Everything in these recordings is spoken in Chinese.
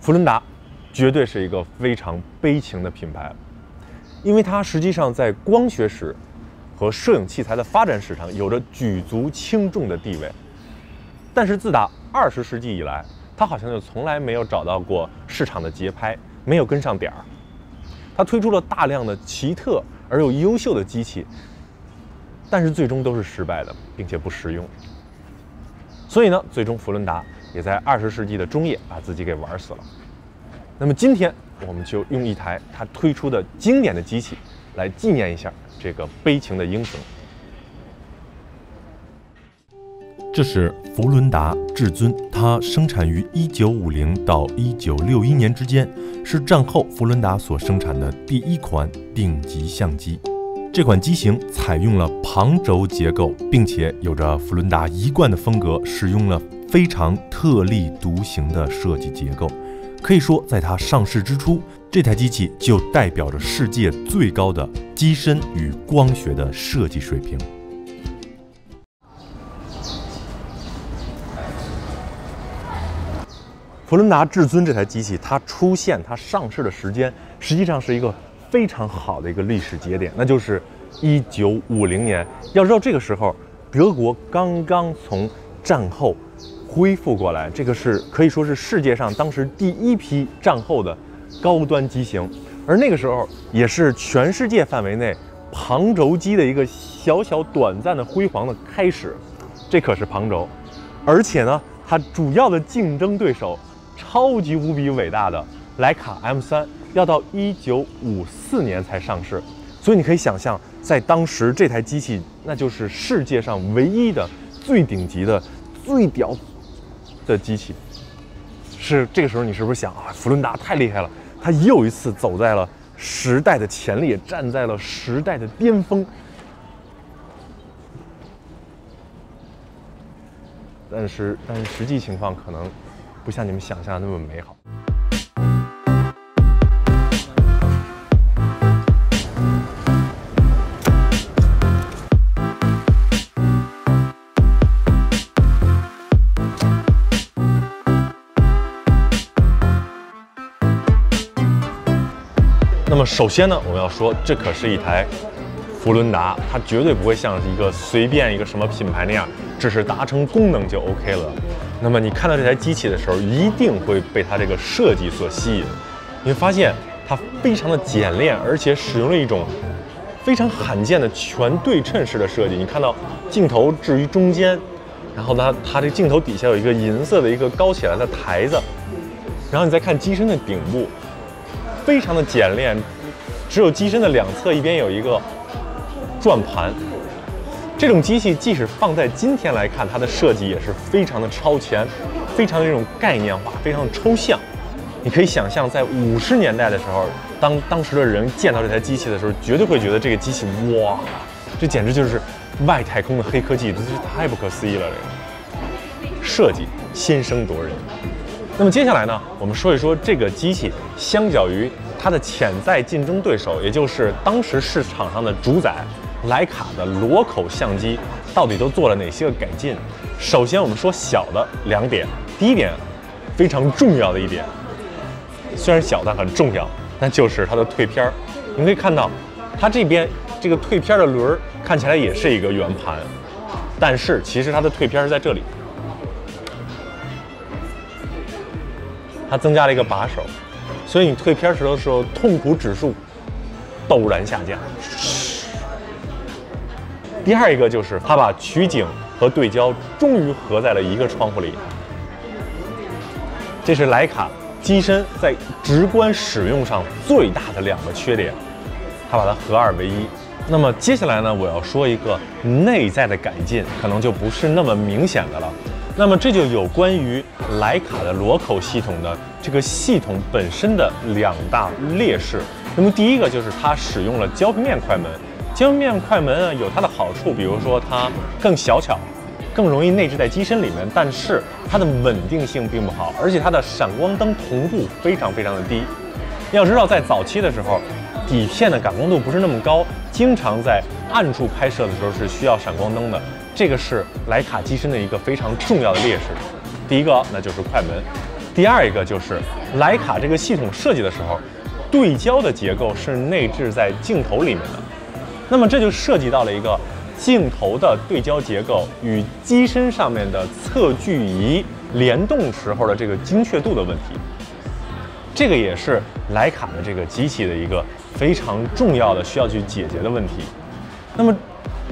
福伦达绝对是一个非常悲情的品牌，因为它实际上在光学史和摄影器材的发展史上有着举足轻重的地位。但是自打20世纪以来，它好像就从来没有找到过市场的节拍，没有跟上点儿。它推出了大量的奇特而又优秀的机器，但是最终都是失败的，并且不实用。所以呢，最终福伦达也在20世纪的中叶把自己给玩死了。那么今天我们就用一台它推出的经典的机器来纪念一下这个悲情的英雄。这是福伦达至尊，它生产于1950到1961年之间，是战后福伦达所生产的第一款顶级相机。这款机型采用了旁轴结构，并且有着福伦达一贯的风格，使用了非常特立独行的设计结构。可以说，在它上市之初，这台机器就代表着世界最高的机身与光学的设计水平。福伦达至尊这台机器，它出现、它上市的时间，实际上是一个非常好的一个历史节点，那就是1950年。要知道，这个时候德国刚刚从战后恢复过来，这个是可以说是世界上当时第一批战后的高端机型，而那个时候也是全世界范围内旁轴机的一个小小短暂的辉煌的开始。这可是旁轴，而且呢，它主要的竞争对手超级无比伟大的徕卡 M3要到1954年才上市，所以你可以想象，在当时这台机器那就是世界上唯一的最顶级的、最屌的机器。是这个时候，你是不是想啊，福伦达太厉害了，它又一次走在了时代的前列，站在了时代的巅峰。但是实际情况可能不像你们想象的那么美好。那么首先呢，我们要说，这可是一台福伦达，它绝对不会像是一个随便一个什么品牌那样，只是达成功能就 OK 了。那么你看到这台机器的时候，一定会被它这个设计所吸引。你会发现它非常的简练，而且使用了一种非常罕见的全对称式的设计。你看到镜头置于中间，然后呢，它这镜头底下有一个银色的一个高起来的台子，然后你再看机身的顶部，非常的简练，只有机身的两侧一边有一个转盘。这种机器即使放在今天来看，它的设计也是非常的超前，非常的这种概念化，非常的抽象。你可以想象，在50年代的时候，当时的人见到这台机器的时候，绝对会觉得这个机器，哇，这简直就是外太空的黑科技，这是太不可思议了。这个设计先声夺人。那么接下来呢，我们说一说这个机器相较于它的潜在竞争对手，也就是当时市场上的主宰徕卡的裸口相机，到底都做了哪些个改进。首先我们说小的2点，第一点非常重要的一点，虽然小但很重要，那就是它的退片儿。你可以看到它这边这个退片的轮看起来也是一个圆盘，但是其实它的退片是在这里，它增加了一个把手，所以你退片时的时候痛苦指数陡然下降。第二一个就是它把取景和对焦终于合在了一个窗户里，这是徕卡机身在直观使用上最大的2个缺点，它把它合二为一。那么接下来呢，我要说一个内在的改进，可能就不是那么明显的了。那么这就有关于徕卡的裸口系统的这个系统本身的2大劣势。那么第一个就是它使用了焦平面快门，胶片面快门啊有它的好处，比如说它更小巧，更容易内置在机身里面，但是它的稳定性并不好，而且它的闪光灯同步非常的低。要知道，在早期的时候，底片的感光度不是那么高，经常在暗处拍摄的时候是需要闪光灯的，这个是徕卡机身的一个非常重要的劣势。第一个那就是快门，第二一个就是徕卡这个系统设计的时候，对焦的结构是内置在镜头里面的，那么这就涉及到了一个镜头的对焦结构与机身上面的测距仪联动时候的这个精确度的问题。这个也是徕卡的这个机器的一个非常重要的需要去解决的问题。那么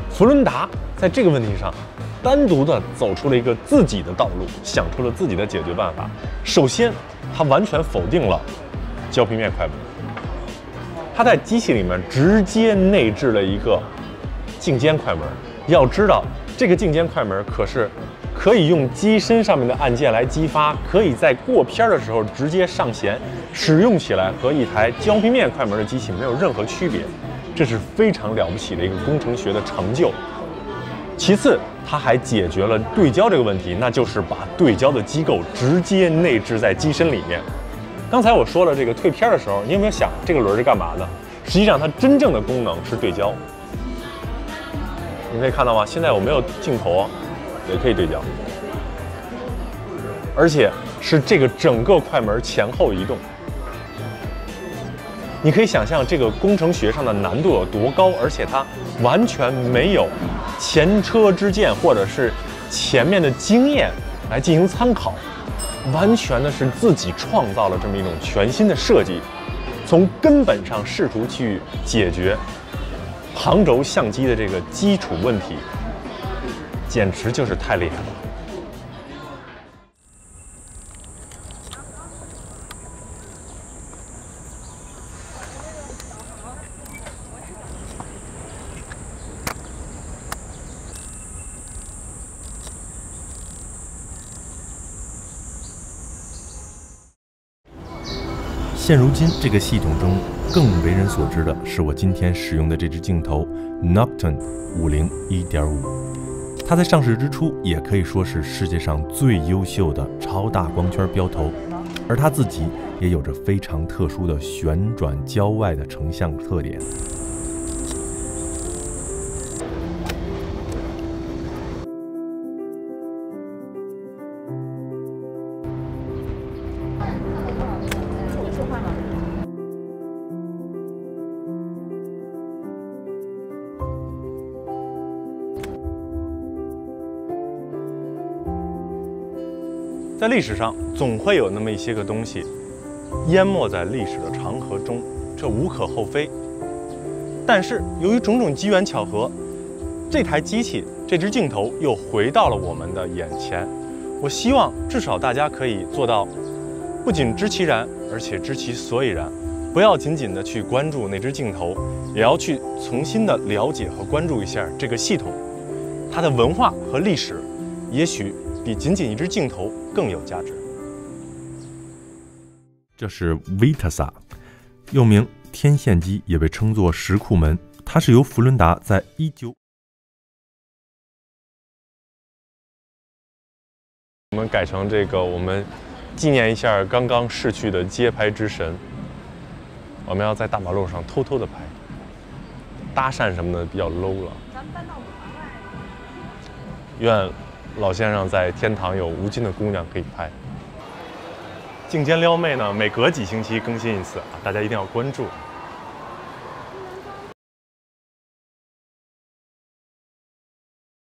福伦达在这个问题上单独的走出了一个自己的道路，想出了自己的解决办法。首先，它完全否定了胶片面快门，它在机器里面直接内置了一个镜间快门。要知道，这个镜间快门可以用机身上面的按键来激发，可以在过片的时候直接上弦，使用起来和一台胶片面快门的机器没有任何区别，这是非常了不起的一个工程学的成就。其次，它还解决了对焦这个问题，那就是把对焦的机构直接内置在机身里面。刚才我说了这个退片的时候，你有没有想这个轮是干嘛的？实际上它真正的功能是对焦。你可以看到吗？现在我没有镜头啊，也可以对焦，而且是这个整个快门前后移动。你可以想象这个工程学上的难度有多高，而且它完全没有前车之鉴或者是前面的经验来进行参考，完全的是自己创造了这么一种全新的设计，从根本上试图去解决旁轴相机的这个基础问题，简直就是太厉害了。现如今，这个系统中更为人所知的是我今天使用的这支镜头 Nocton 50-1.5。它在上市之初也可以说是世界上最优秀的超大光圈标头，而它自己也有着非常特殊的旋转焦外的成像特点。在历史上，总会有那么一些个东西淹没在历史的长河中，这无可厚非。但是由于种种机缘巧合，这台机器、这支镜头又回到了我们的眼前。我希望至少大家可以做到，不仅知其然，而且知其所以然。不要仅仅的去关注那支镜头，也要去重新的了解和关注一下这个系统，它的文化和历史，也许比仅仅一支镜头更有价值。这是 Vitasa， 又名天线机，也被称作石库门。它是由福伦达在我们改成这个，我们纪念一下刚刚逝去的街拍之神。我们要在大马路上偷偷的拍，搭讪什么的比较 low 了。咱们搬到门外。愿老先生在天堂有无尽的姑娘可以拍。镜间撩妹呢，每隔几星期更新一次啊，大家一定要关注。